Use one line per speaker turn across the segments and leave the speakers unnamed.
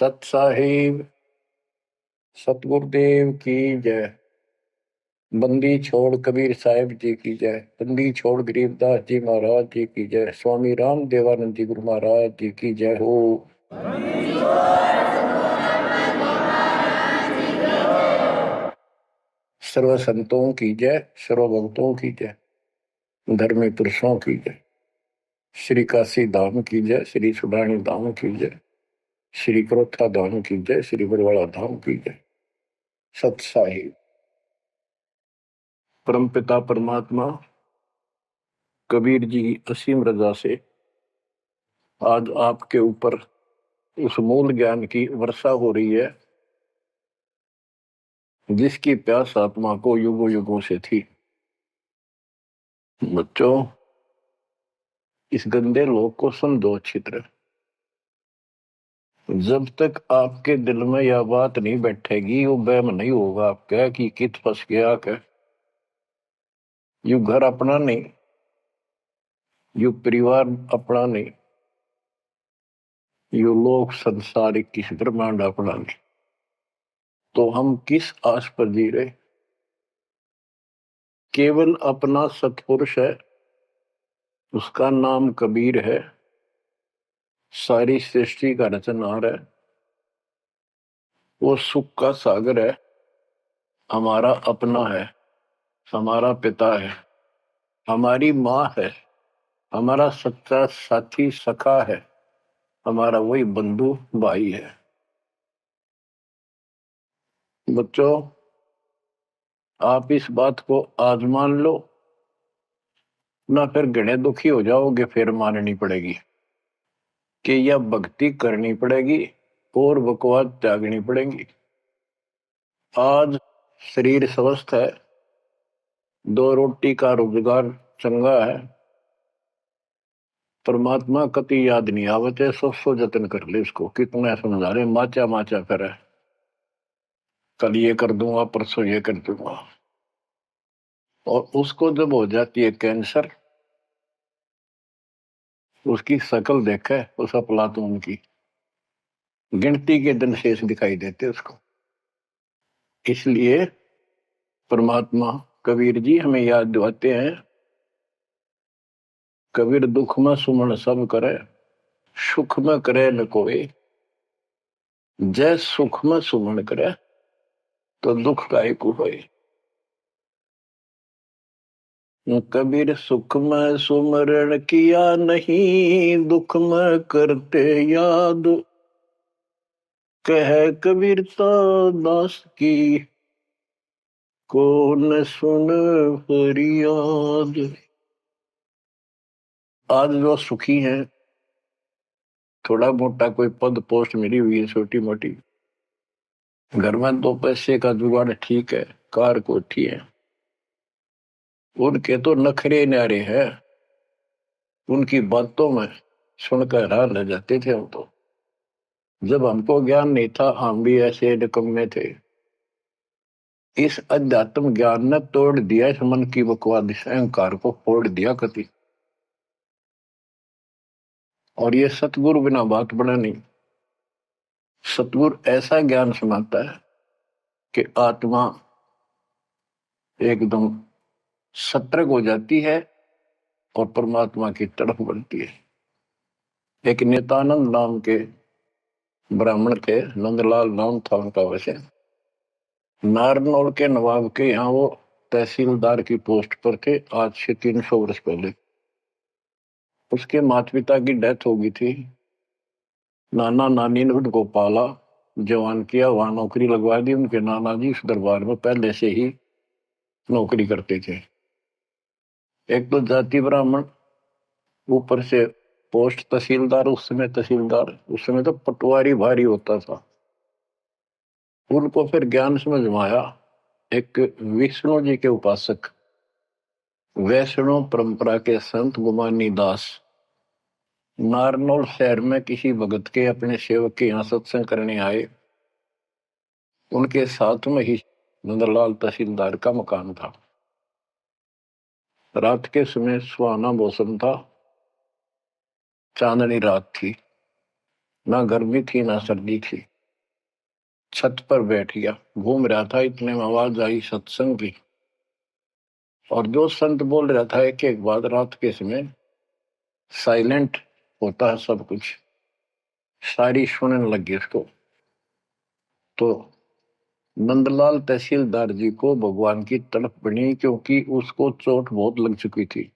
सत साहिब सतगुरुदेव की जय। बंदी छोड़ कबीर साहिब जी की जय। बंदी छोड़ गरीबदास जी महाराज जी की जय। स्वामी राम देवानंद जी गुरु महाराज जी की जय हो। सर्व संतों की जय, सर्व भक्तों की जय, धर्मी पुरुषों की जय। श्री काशी धाम की जय, श्री सुडानी धाम की जय, श्री क्रोथा धाम की जय, श्री बरवाड़ा धाम की जय। सत साहिब परमपिता परमात्मा कबीर जी की असीम रजा से आज आपके ऊपर उस मूल ज्ञान की वर्षा हो रही है जिसकी प्यास आत्मा को युगों युगों से थी। बच्चों, इस गंदे लोक को समझो अच्छी तरह। जब तक आपके दिल में यह बात नहीं बैठेगी, वो वहम नहीं होगा आपका कि कित फंस गया क्या, यू घर अपना नहीं, यू परिवार अपना नहीं, यू लोक संसारिक किस ब्रह्मांड अपना नहीं, तो हम किस आस पर जी रहे। केवल अपना सतपुरुष है, उसका नाम कबीर है, सारी सृष्टि का रचनहार है, वो सुख का सागर है, हमारा अपना है, हमारा पिता है, हमारी माँ है, हमारा सच्चा साथी सखा है, हमारा वही बंधु भाई है। बच्चों, आप इस बात को आज मान लो ना, फिर घने दुखी हो जाओगे, फिर माननी पड़ेगी कि यह भक्ति करनी पड़ेगी और बकवास त्यागनी पड़ेगी। आज शरीर स्वस्थ है, दो रोटी का रोजगार चंगा है, परमात्मा कति याद नहीं आवते, सौ जतन कर ले इसको। कितना समझा रहे, माचा माचा करे, कल ये कर दूंगा, परसों ये कर दूंगा। और उसको जब हो जाती है कैंसर, उसकी शकल देखे उस अफलातून की, गिनती के दिन शेष दिखाई देते उसको। इसलिए परमात्मा कबीर जी हमें याद दिलाते हैं, कबीर दुख में सुमन सब करे, सुख में करे न कोई, जय सुख में सुमन करे तो दुख काहे को होए। कबीर सुख में सुमरण किया नहीं, दुख में करते याद, कह कबीरता दास की कौन सुन फरियाद। आज जो सुखी हैं, थोड़ा मोटा कोई पद पोस्ट मिली हुई है छोटी मोटी, घर में दो पैसे का जुगाड़ ठीक है, कार कोठी है, उनके तो नखरे न्यारे हैं, उनकी बातों में सुनकर हैरान रह जाते थे हम तो। जब हमको ज्ञान नहीं था, हम भी ऐसे निकम्मे थे। इस अध्यात्म ज्ञान ने तोड़ दिया इस मन की बकवाद, इस अहंकार को फोड़ दिया कति। और ये सतगुरु बिना बात बना नहीं। सतगुरु ऐसा ज्ञान सुनाता है कि आत्मा एकदम सतर्क हो जाती है और परमात्मा की तरफ बनती है। एक नित्यानंद नाम के ब्राह्मण थे, नंदलाल नाम था उनका। वैसे नारनौल के नवाब के यहाँ वो तहसीलदार की पोस्ट पर थे, आज से 300 वर्ष पहले। उसके माता पिता की डेथ हो गई थी। नाना नानी ने उनको पाला, जवान किया, वहां नौकरी लगवा दी। उनके नाना जी इस दरबार में पहले से ही नौकरी करते थे। एक तो जाति ब्राह्मण, ऊपर से पोस्ट तहसीलदार। उस समय तहसीलदार, उस समय तो पटवारी भारी होता था। उनको फिर ज्ञान समझ में आया। एक विष्णु जी के उपासक, वैष्णव परंपरा के संत गुमानी दास नारनौल शहर में किसी भगत के अपने सेवक के यहाँ सत्संग करने आए। उनके साथ में ही नंदलाल तहसीलदार का मकान था। रात के समय सुहाना मौसम था, चांदनी रात थी, ना गर्मी थी ना सर्दी थी। छत पर बैठ गया, घूम रहा था, इतने में आवाज आई सत्संग की। और जो संत बोल रहा था एक एक बात, रात के समय साइलेंट होता है सब कुछ, सारी सुनने लगी उसको। तो नंदलाल तहसीलदार जी को भगवान की तड़प बनी, क्योंकि उसको चोट बहुत लग चुकी थी।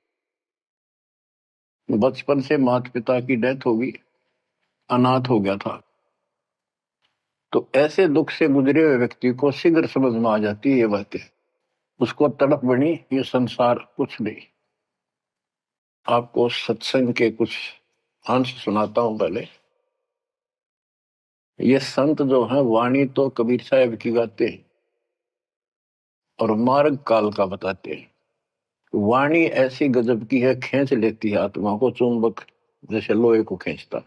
बचपन से माता पिता की डेथ होगी, अनाथ हो गया था। तो ऐसे दुख से गुजरे हुए व्यक्ति को शीघ्र समझ में आ जाती है ये बातें। उसको तड़प बनी, ये संसार कुछ नहीं। आपको सत्संग के कुछ अंश सुनाता हूं पहले। ये संत जो है वाणी तो कबीर साहब की गाते हैं और मार्ग काल का बताते हैं। वाणी ऐसी गजब की है, खींच लेती है आत्मा को, चुंबक जैसे लोहे को खींचता।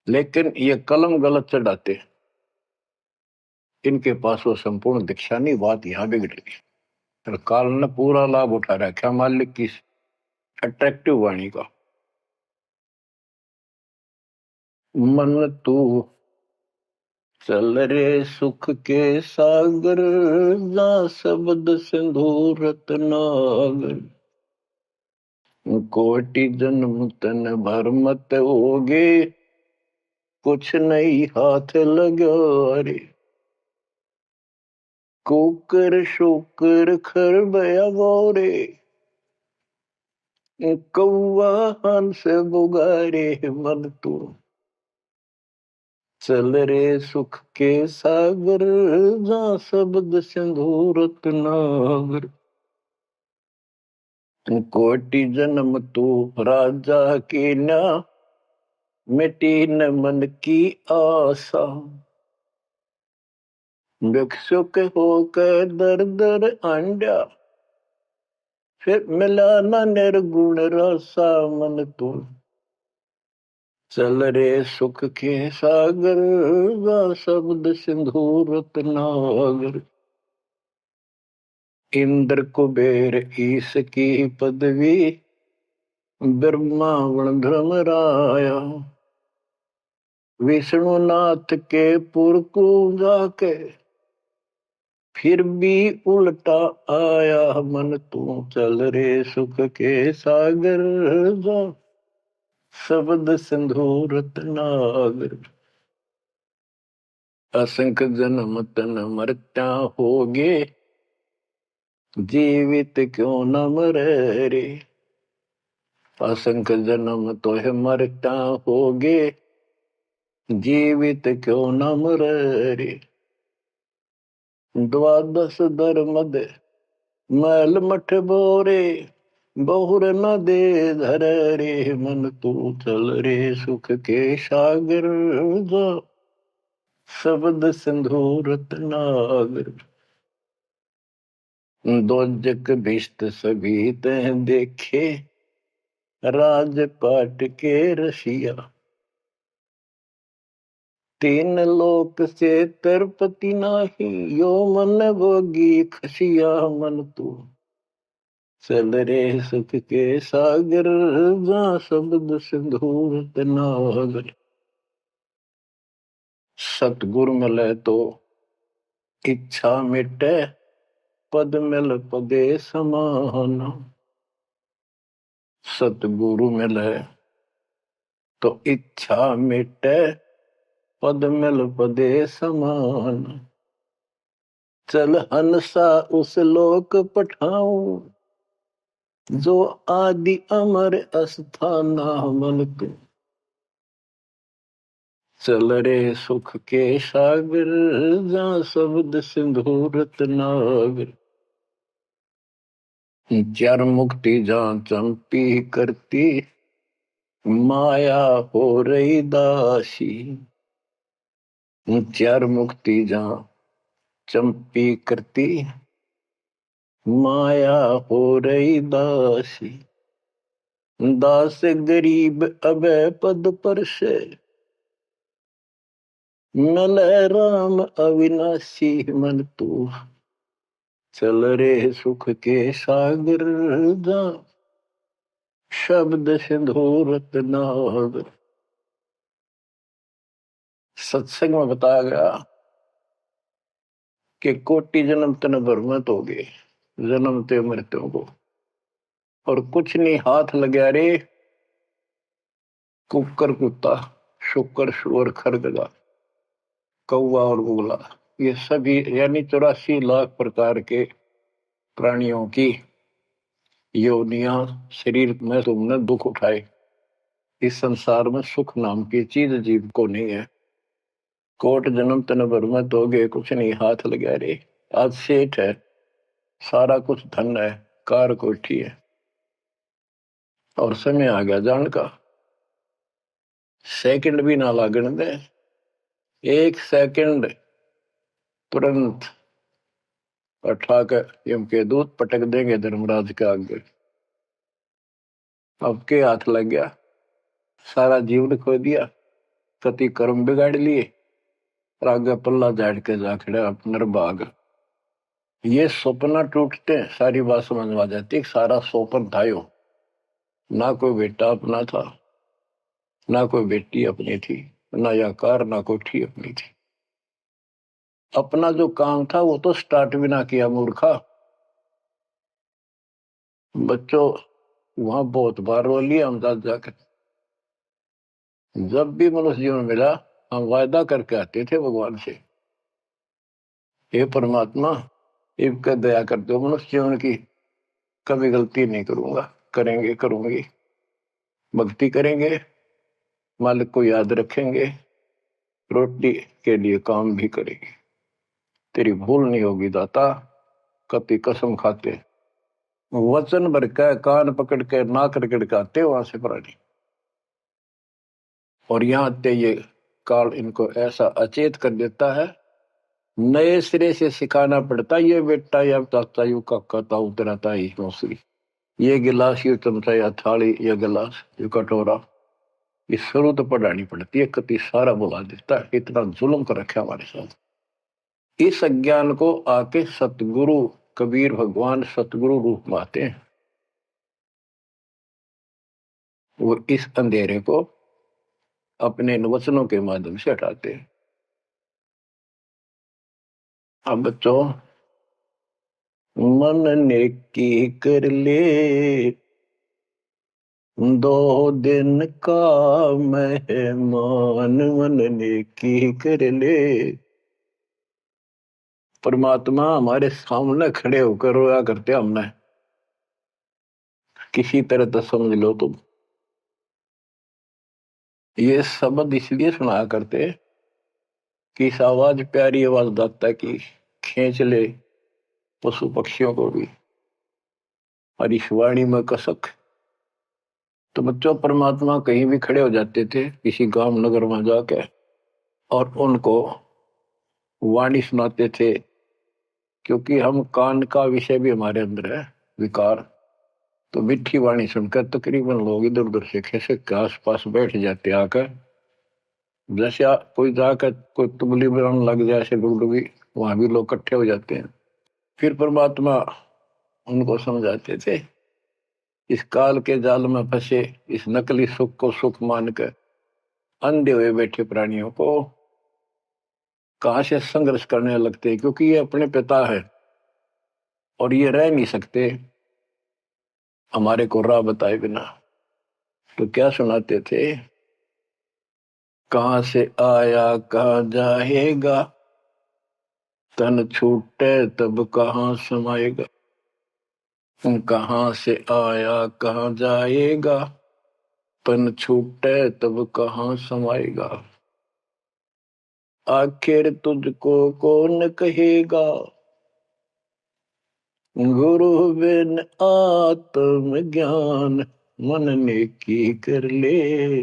लेकिन ये कलम गलत चढ़ाते, इनके पास वो संपूर्ण दीक्षा नहीं, बात यहां बिगड़ गई। और काल ने पूरा लाभ उठा रखा मालिक की अट्रैक्टिव वाणी का। मन तू चल रे सुख के सागर, जा शब्द सिंधु रत्नागर। कोटि जन्म तन भर मत होगे, कुछ नहीं हाथ लगा रे। कुकर शुकर खर बया गोरे, कौआ हंस बुगारे। मन तू चल रे सुख के सागर, जा शब्द सिंधु रत्नागर। कोटि जन्म तू राजा की ना, मिटी न मन की आशा। भिक्षुक होकर दर दर अंडा, फिर मिला न निर्गुण रसा। मन तू चल रे सुख के सागर, जा शब्द सिंधु रत्नागर। इंद्र कुबेर ईश की पदवी, ब्रह्मावण धर्म राया। विष्णुनाथ के पुर को जाके, फिर भी उल्टा आया। मन तू चल रे सुख के सागर, जा शब्द सिंधु रत्नागर। असंख्य जन्म तन मरता होगे, जीवित क्यों न मरे रे। असंख्य जन्म तो है मरता होगे, जीवित क्यों न मरे रे। द्वादश धर्मद मैल मठ बोरे, बहुर न दे धर रे। मन तू चल रे सुख के सागर, जा शब्द सिंधु रत्नागर। दोजक भिष्ट सभी तह देखे, राजपाट के रसिया। तीन लोक से तरपति नाही, यो मन भोगी खसिया। मन तू चल रे सुख के सागर, जा शब्द सिंधु रत्नागर। सतगुरु मिले तो इच्छा मिटे, पद मिल पदे समान। सतगुरु मिले तो इच्छा मिटे, पद मिल पदे समान। चल हंसा उस लोक पठाऊं, जो आदि अमर अस्थाना। मन तू चल रे सुख के सागर, जा शब्द सिंधु रत्नागर। चार मुक्ति जा चंपी करती, माया हो रही दासी। चार मुक्ति जा चंपी करती, माया हो रही दासी। दास गरीब अभय पद पर से, मिले राम अविनाशी। मन तू चल रे सुख के सागर, जा शब्द सिंधु रत्नागर। सत्संग में बताया गया कि कोटि जन्म तन भ्रमित हो गए जन्मते मृत्यु को, और कुछ नहीं हाथ लगा रे। कुकर कुत्ता, शुकर शुअर, खरगदा, कौवा और बुगला, ये सभी यानी 84 लाख प्रकार के प्राणियों की योनियां शरीर में तुमने दुख उठाए। इस संसार में सुख नाम की चीज जीव को नहीं है। कोट जन्म तन भ्रमित हो गए, कुछ नहीं हाथ लगा रे। आज सेठ है, सारा कुछ धन है, कार कोठी है, और समय आ गया जान का। सेकंड भी ना लागण दे, एक सेकंड तुरंत उठा कर यम के दूत पटक देंगे धर्मराज के आगे। अब के हाथ लग गया, सारा जीवन खो दिया, कति कर्म बिगाड़ लिए, और आगे पल्ला झाड़ के जा खड़ा नरभाग। ये सपना टूटते सारी बात समझ में आ जाती। सारा सोपन था यो, ना कोई बेटा अपना था, ना कोई बेटी अपनी थी, ना या कार, ना कोठी अपनी थी। अपना जो काम था वो तो स्टार्ट भी ना किया मूर्खा। बच्चों वहां बहुत बार रो लिया हम साथ जाकर। जब भी मनुष्य जीवन मिला हम वायदा करके आते थे भगवान से, हे परमात्मा इनका दया कर दो, मनुष्य जीवन की कभी गलती नहीं करूंगा, करेंगे करूंगी, भक्ति करेंगे, मालिक को याद रखेंगे, रोटी के लिए काम भी करेंगे, तेरी भूल नहीं होगी दाता। कति कसम खाते, वचन भर के कान पकड़ के नाक रगड़ के आते वहां से प्राणी। और यहां आते ये काल इनको ऐसा अचेत कर देता है, नए सिरे से सिखाना पड़ता। ये बेटा या ताता यू काका ताऊ तेरा ताई मौसरी, ये गिलास, ये चमचा, या थाली, या गिलास, ये कटोरा, ये शुरू तो पढ़ानी पड़ती है। कति सारा बुला देता है, इतना जुल्म कर रखा हमारे साथ। इस अज्ञान को आके सतगुरु कबीर भगवान सतगुरु रूप में आते हैं, वो इस अंधेरे को अपने वचनों के माध्यम से हटाते हैं। अब बच्चों, मन नेकी कर ले 2 दिन का मेहमान, मन नेकी कर ले। परमात्मा हमारे सामने खड़े होकर रोया करते हमने, किसी तरह तो समझ लो तुम। ये शब्द इसलिए सुनाया करते कि इस आवाज प्यारी आवाज दाता की खींच ले पशु पक्षियों को भी, और इस वाणी में कसक। तो बच्चों परमात्मा कहीं भी खड़े हो जाते थे किसी गांव नगर में जाके, और उनको वाणी सुनाते थे। क्योंकि हम कान का विषय भी हमारे अंदर है विकार, तो मीठी वाणी सुनकर तकरीबन लोग इधर उधर से खिसक के आस पास बैठ जाते आकर। जैसे कोई जाकर कोई तुबली बनाने लग जाए ऐसे डुगडुगी, वहां भी लोग इकट्ठे हो जाते हैं। फिर परमात्मा उनको समझाते थे, इस काल के जाल में फंसे इस नकली सुख को सुख मानकर अंधे हुए बैठे प्राणियों को कहां से संघर्ष करने लगते हैं, क्योंकि ये अपने पिता है और ये रह नहीं सकते हमारे को राह बताए बिना। तो क्या सुनाते थे, कहां से आया कहां जाएगा, तन छूटे तब कहां समाएगा। कहां से आया कहां जाएगा, तन छूटे तब कहां समाएगा। आखिर तुझको कौन कहेगा, गुरु बिन आत्म ज्ञान, मन नेकी कर ले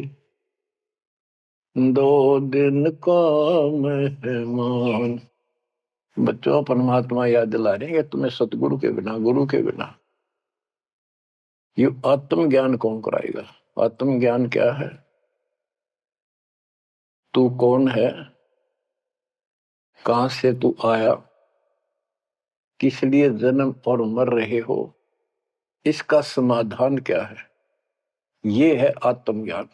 2 दिन का मेहमान। बच्चों परमात्मा याद दिला रहे हैं कि तुम्हें सतगुरु के बिना, गुरु के बिना ये आत्म ज्ञान कौन कराएगा। आत्म ज्ञान क्या है, तू कौन है, कहां से तू आया, किस लिए जन्म और मर रहे हो, इसका समाधान क्या है, ये है आत्मज्ञान।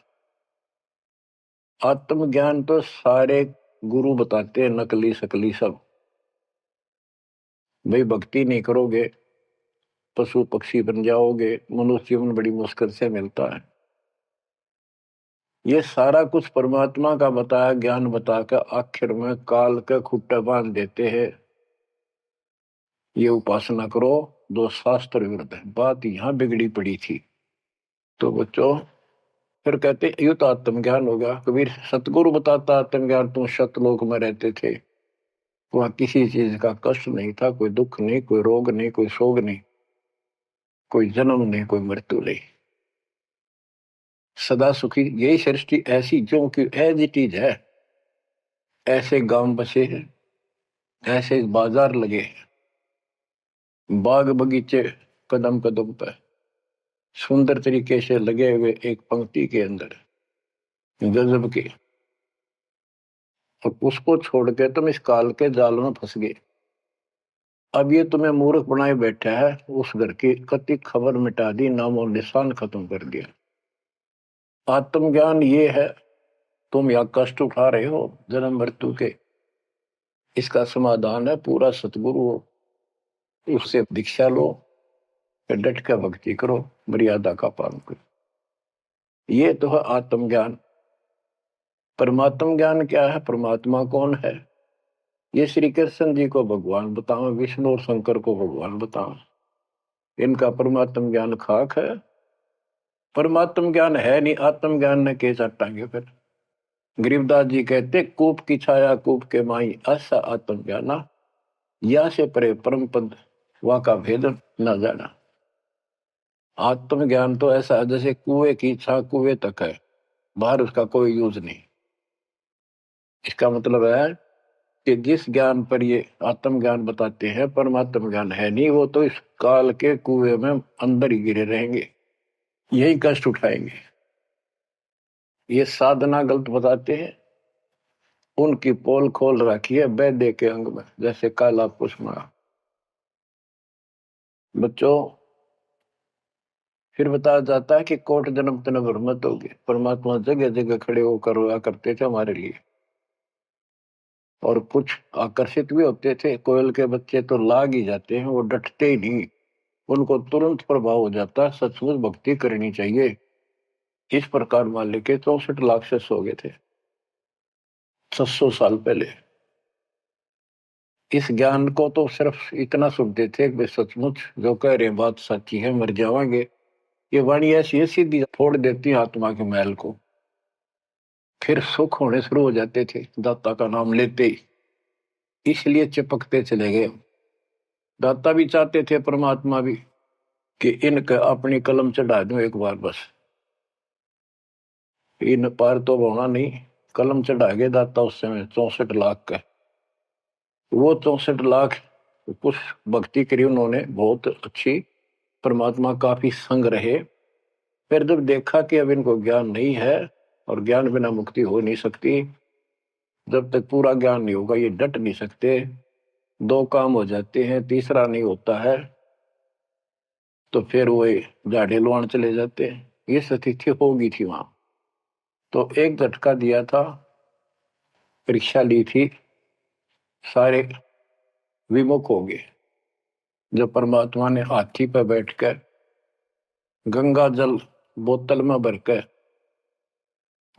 आत्मज्ञान तो सारे गुरु बताते हैं, नकली सकली सब। भाई भक्ति नहीं करोगे पशु पक्षी बन जाओगे, मनुष्य जीवन बड़ी मुश्किल से मिलता है। ये सारा कुछ परमात्मा का बताया ज्ञान बताकर आखिर में काल के खुट्टे बांध देते हैं। ये उपासना करो जो शास्त्र विरुद्ध है। बात यहां बिगड़ी पड़ी थी। तो बच्चों फिर कहते ये तो आत्मज्ञान होगा। कबीर सतगुरु बताता आत्मज्ञान, तुम सतलोक में रहते थे, वहां किसी चीज का कष्ट नहीं था, कोई दुख नहीं, कोई रोग नहीं, कोई शोक नहीं, कोई जन्म नहीं, कोई मृत्यु नहीं, सदा सुखी। यही सृष्टि ऐसी जो कि एज इट इज है। ऐसे गांव बसे हैं, ऐसे बाजार लगे हैं, बाग बगीचे कदम कदम पर सुंदर तरीके से लगे हुए एक पंक्ति के अंदर गजब के। और उसको छोड़ के तुम इस काल के जाल में फंस गए। अब ये तुम्हें मूर्ख बनाए बैठा है, उस घर की कति खबर मिटा दी, नाम और निशान खत्म कर दिया। आत्मज्ञान ये है, तुम या कष्ट उठा रहे हो जन्म मृत्यु के, इसका समाधान है पूरा सतगुरु हो, उससे दीक्षा लो, फिर डट कर भक्ति करो, मर्यादा का पालन करो। ये तो है आत्मज्ञान। परमात्म ज्ञान क्या है, परमात्मा कौन है, ये श्री कृष्ण जी को भगवान बताओ, विष्णु और शंकर को भगवान बताओ। इनका परमात्म ज्ञान खाक है। परमात्म ज्ञान है नहीं, आत्मज्ञान ने के चाटांगे फिर। गरीबदास जी कहते कूप की छाया कूप के माई, ऐसा आत्मज्ञाना, या से परे परम पद वहां का भेद न जाना। आत्मज्ञान तो ऐसा है जैसे कुएं की छा कुएं तक है, बाहर उसका कोई यूज नहीं। इसका मतलब है कि जिस ज्ञान पर ये आत्मज्ञान बताते हैं परमात्म ज्ञान है नहीं, वो तो इस काल के कुएं में अंदर ही गिरे रहेंगे, यही कष्ट उठाएंगे। ये साधना गलत बताते हैं, उनकी पोल खोल रखी है वैद्य के अंग में, जैसे काला पुष्मा। बच्चों फिर बताया जाता है कि कोट जन्म तन भ्रमत होगी, परमात्मा जगह जगह खड़े होकर रोया करते थे हमारे लिए। और कुछ आकर्षित भी होते थे, कोयल के बच्चे तो लाग ही जाते हैं, वो डटते ही नहीं, उनको तुरंत प्रभाव हो जाता है, सचमुच भक्ति करनी चाहिए। इस प्रकार मान लेके 64 लाख से हो गए थे 600 साल पहले। इस ज्ञान को तो सिर्फ इतना सुनते थे कि सचमुच जो कह रहे बात सच्ची है, मर जावांगे। ये वाणी ऐसी सीधी फोड़ देती है आत्मा के मैल को, फिर सुख होने शुरू हो जाते थे दाता का नाम लेते ही। इसलिए चिपकते चले गए। दाता भी चाहते थे, परमात्मा भी, कि इनका अपनी कलम चढ़ा दूं एक बार बस, इन पार तो होना नहीं। कलम चढ़ा गए दाता उस समय 64 लाख का। वो 64 लाख कुछ भक्ति करी उन्होंने बहुत अच्छी, परमात्मा काफी संग रहे। फिर जब देखा कि अब इनको ज्ञान नहीं है और ज्ञान बिना मुक्ति हो नहीं सकती, जब तक पूरा ज्ञान नहीं होगा ये डट नहीं सकते, दो काम हो जाते हैं, तीसरा नहीं होता है, तो फिर वो झाड़े लुआन चले जाते हैं। ये स्थिति होगी थी वहां। तो एक झटका दिया था, परीक्षा ली थी, सारे विमुख हो गए। जब परमात्मा ने हाथी पर बैठकर गंगा जल बोतल में भरकर,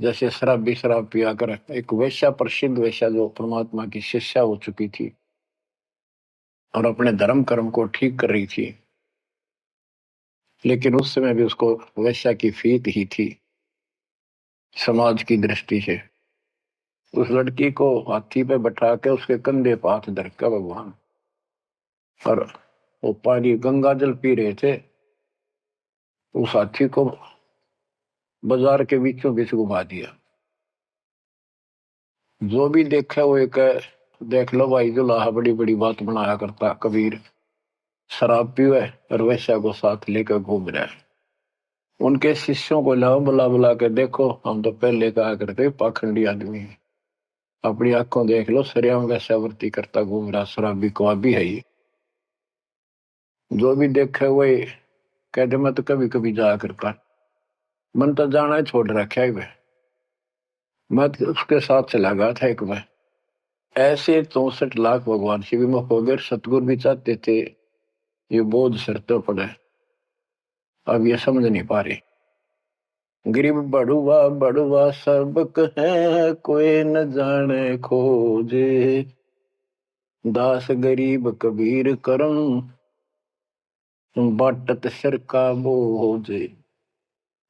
जैसे शराबी शराब पिया कर, एक वैश्या, प्रसिद्ध वैश्या जो परमात्मा की शिष्या हो चुकी थी और अपने धर्म कर्म को ठीक कर रही थी, लेकिन उस समय भी उसको वैश्या की फीत ही थी समाज की दृष्टि से। उस लड़की को हाथी पे बैठा के उसके कंधे पर हाथ धर कर भगवान, और वो पानी गंगा जल पी रहे थे, उस हाथी को बाजार के बीचों बीच घुमा दिया। जो भी देखा वो एक, देख लो भाई दुल्हा बड़ी बड़ी बात बनाया करता कबीर, शराब पीवे और वैश्या को साथ लेकर घूम रहा है। उनके शिष्यों को लाओ, बुला बुला के देखो, हम तो पहले कहा करते पाखंडी आदमी है, अपनी आंखों देख लो, सरिया में वैश्यावृत्ति करता घूम रहा, शराबी कवाबी है ये। जो भी देखे वही कहते, मैं तो कभी कभी जाया करता, मन तो जाना छोड़ रखा है वह। मैं तो उसके साथ चला गया था एक बार। ऐसे 64 लाख भगवान से विमुख हो गए। सतगुरु भी चाहते थे ये बोझ सिर तो पड़े, अब ये समझ नहीं पा रहे। गरीब बड़ुआ बड़ुआ सबक है, कोई न जाने खोजे, दास गरीब कबीर करम, बाटत सिर का बोझ।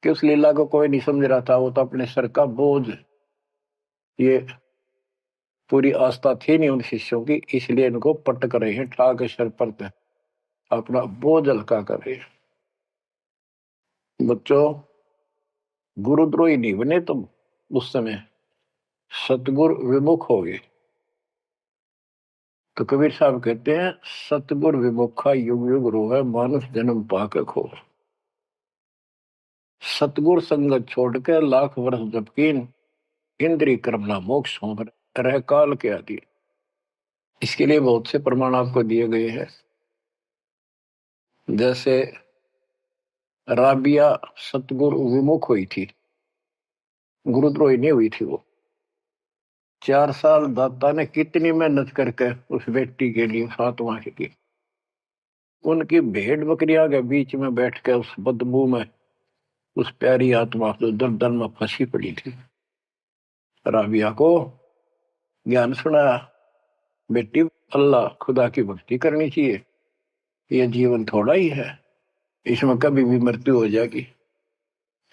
कि उस लीला को कोई नहीं समझ रहा था, वो तो अपने सर का बोझ, ये पूरी आस्था थी नहीं उन शिष्यों की, इसलिए इनको पटक रहे हैं, ठाक सर पर अपना बोझ हल्का कर रहे हैं। बच्चों, गुरुद्रोही नहीं बने तुम, उस समय सतगुरु विमुख हो गए। तो कबीर साहब कहते हैं, सतगुरु विमुखा युग युग रोवे, मानुष जन्म पाके खो। सतगुरु संगत छोड़ के लाख वर्ष जबकीन, इंद्रिय कर्मना मोक्ष हो रह काल के आदि। इसके लिए बहुत से प्रमाण आपको दिए गए हैं। जैसे राबिया सतगुरु विमुख हुई थी, गुरुद्रोही नहीं हुई थी वो। 4 साल दाता ने कितनी मेहनत करके उस बेटी के लिए फातिमा की। उनकी भेड़ बकरियां के बीच में बैठ के उस बदबू में उस प्यारी आत्मा जो दलदल में फंसी पड़ी थी, राबिया को ज्ञान सुनाया, बेटी अल्लाह खुदा की भक्ति करनी चाहिए, ये जीवन थोड़ा ही है, इसमें कभी भी मृत्यु हो जाएगी,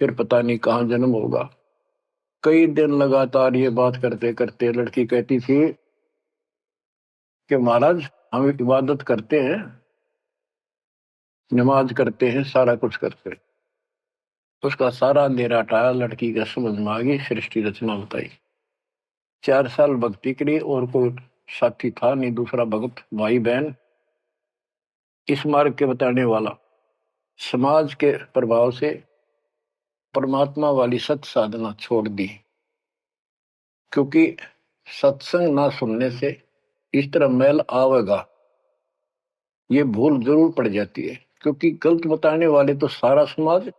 फिर पता नहीं कहाँ जन्म होगा। कई दिन लगातार ये बात करते करते लड़की कहती थी कि महाराज हम इबादत करते हैं, नमाज करते हैं, सारा कुछ करते हैं। उसका सारा अंधेरा हटाया, लड़की का समझ में आ गई, सृष्टि रचना बताई। 4 साल भक्ति करी और कोई साथी था नहीं, दूसरा भक्त भाई बहन इस मार्ग के बताने वाला। समाज के प्रभाव से परमात्मा वाली सत साधना छोड़ दी, क्योंकि सत्संग ना सुनने से इस तरह मैल आवेगा, ये भूल जरूर पड़ जाती है। क्योंकि गलत बताने वाले तो सारा समाज,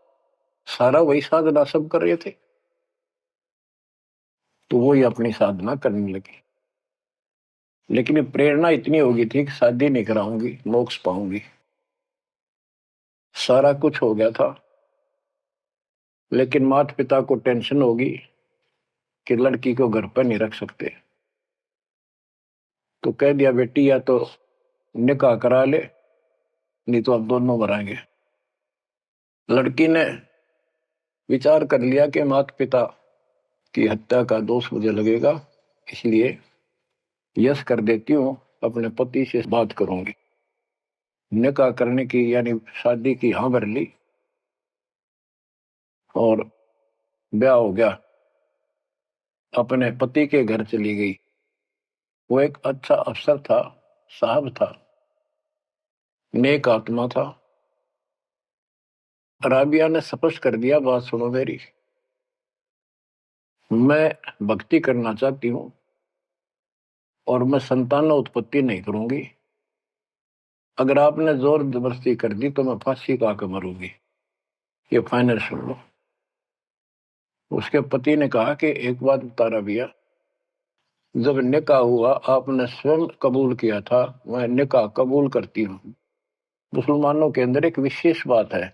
सारा वही साधना सब कर रहे थे, तो वही अपनी साधना करने लगे। लेकिन प्रेरणा इतनी होगी थी कि शादी नहीं कराऊंगी, मोक्ष पाऊंगी, सारा कुछ हो गया था। लेकिन माता पिता को टेंशन होगी कि लड़की को घर पर नहीं रख सकते, तो कह दिया बेटी या तो निकाह करा ले, नहीं तो अब दोनों मराएंगे। लड़की ने विचार कर लिया कि माता पिता की हत्या का दोष मुझे लगेगा, इसलिए यस कर देती हूँ, अपने पति से बात करूंगी। निकाह करने की यानी शादी की हाँ भर ली और ब्याह हो गया, अपने पति के घर चली गई। वो एक अच्छा अफसर था, साहब था, नेक आत्मा था। राबिया ने स्पष्ट कर दिया, बात सुनो मेरी, मैं भक्ति करना चाहती हूँ और मैं संतान उत्पत्ति नहीं करूंगी। अगर आपने जोर जबरदस्ती कर दी तो मैं फांसी का आकर मरूंगी, ये फाइनल सुन लो। उसके पति ने कहा कि एक बात बता राबिया, जब निकाह हुआ आपने स्वयं कबूल किया था, मैं निकाह कबूल करती हूँ। मुसलमानों के अंदर एक विशेष बात है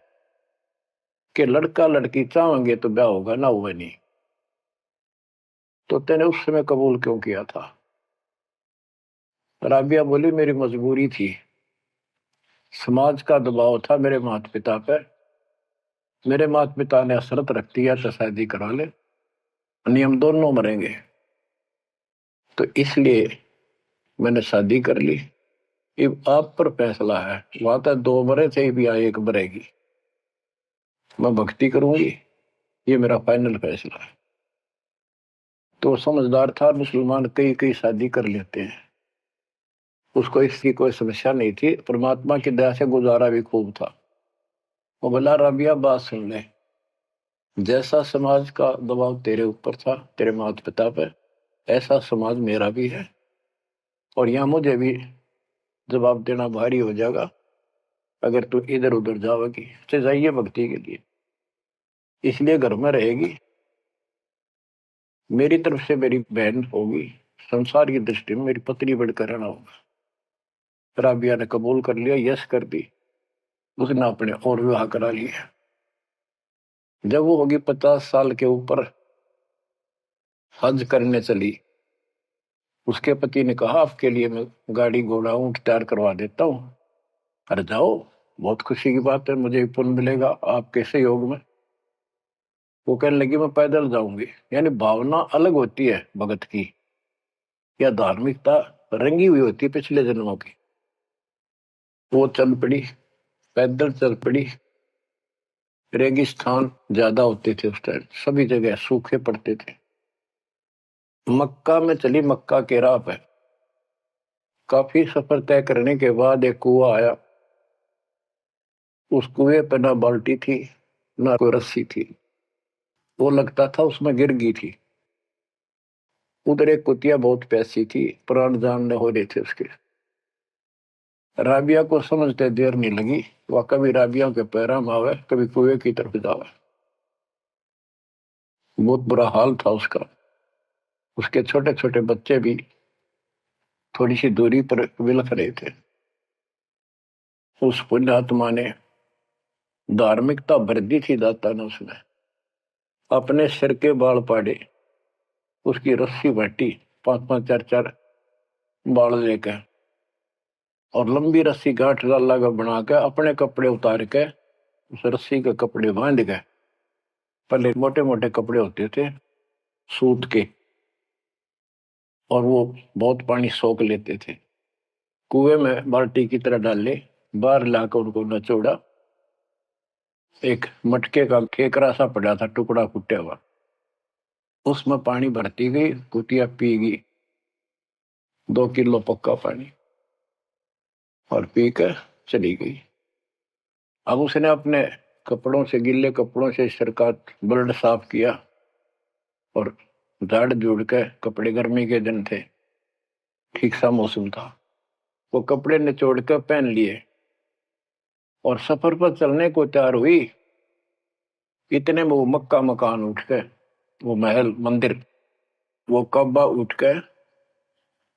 कि लड़का लड़की चाहेंगे तो ब्याह होगा, ना हुआ नहीं। तो तेने उस समय कबूल क्यों किया था? राबिया बोली, मेरी मजबूरी थी, समाज का दबाव था मेरे माता पिता पर। मेरे माता पिता ने शर्त रख दिया तो शादी करा ले, नियम दोनों मरेंगे, तो इसलिए मैंने शादी कर ली। अब आप पर फैसला है, वहां तक 2 मरे थे भी, आए 1 मरेगी, मैं भक्ति करूंगी, ये मेरा फाइनल फैसला है। तो समझदार था, मुसलमान कई कई शादी कर लेते हैं, उसको इसकी कोई समस्या नहीं थी, परमात्मा की दया से गुजारा भी खूब था। वो बोला, राबिया बात सुन ले, जैसा समाज का दबाव तेरे ऊपर था, तेरे माता पिता पर, ऐसा समाज मेरा भी है, और यहाँ मुझे भी जवाब देना भारी हो जाएगा अगर तू इधर उधर जाओगी। तो जाइए भक्ति के लिए, इसलिए घर में रहेगी, मेरी तरफ से मेरी बहन होगी, संसार की दृष्टि में मेरी पत्नी बढ़कर रहना होगा। राबिया ने कबूल कर लिया, यस कर दी। उसने अपने और विवाह करा लिया। जब वो होगी 50 साल के ऊपर, हज करने चली। उसके पति ने कहा, आपके लिए मैं गाड़ी घोड़ा ऊंट तैयार करवा देता हूँ, अरे जाओ, बहुत खुशी की बात है, मुझे पुण्य मिलेगा आपके सहयोग में। वो कहने लगी, मैं पैदल जाऊंगी। यानी भावना अलग होती है भगत की, या धार्मिकता रंगी हुई होती है पिछले जन्मों की। वो चल पड़ी, पैदल चल पड़ी। रेगिस्तान ज्यादा होते थे उस टाइम, सभी जगह सूखे पड़ते थे। मक्का में चली, मक्का के राह पे काफी सफर तय करने के बाद एक कुआं आया। उस कुएं पे ना बाल्टी थी, ना कोई रस्सी थी। वो लगता था उसमें गिर गई थी। उधर एक कुतिया बहुत प्यासी थी, प्राण जानने हो रहे थे उसके। राबिया को समझते देर नहीं लगी, वह कभी राबिया के पैरा में आवे, कभी कुएं की तरफ जावे। बहुत बुरा हाल था उसका। उसके छोटे छोटे बच्चे भी थोड़ी सी दूरी पर विलख रहे थे। उस पुण्यात्मा ने धार्मिकता भर दी थी दाता ने। उसने अपने सिर के बाल पाड़े, उसकी रस्सी बांटी, 5-5 4-4 बाल लेकर, और लंबी रस्सी गांठ डाला का बना के अपने कपड़े उतार के उस रस्सी के कपड़े बांध गए। पहले मोटे मोटे कपड़े होते थे सूत के, और वो बहुत पानी सोख लेते थे। कुएं में बाल्टी की तरह डाले, बाहर लाकर उनको नचोड़ा। एक मटके का केकरा सा पड़ा था, टुकड़ा फुटा हुआ, उसमें पानी भरती गई, कुतिया पी गई 2 किलो पक्का पानी, और पी कर चली गई। अब उसने अपने कपड़ों से, गिल्ले कपड़ों से सिर का ब्लड साफ किया, और झाड़ झूड़ के कपड़े, गर्मी के दिन थे, ठीक सा मौसम था, वो कपड़े निचोड़ कर पहन लिए और सफर पर चलने को तैयार हुई। इतने में वो मक्का मकान उठ के, वो महल मंदिर, वो कब्बा उठ के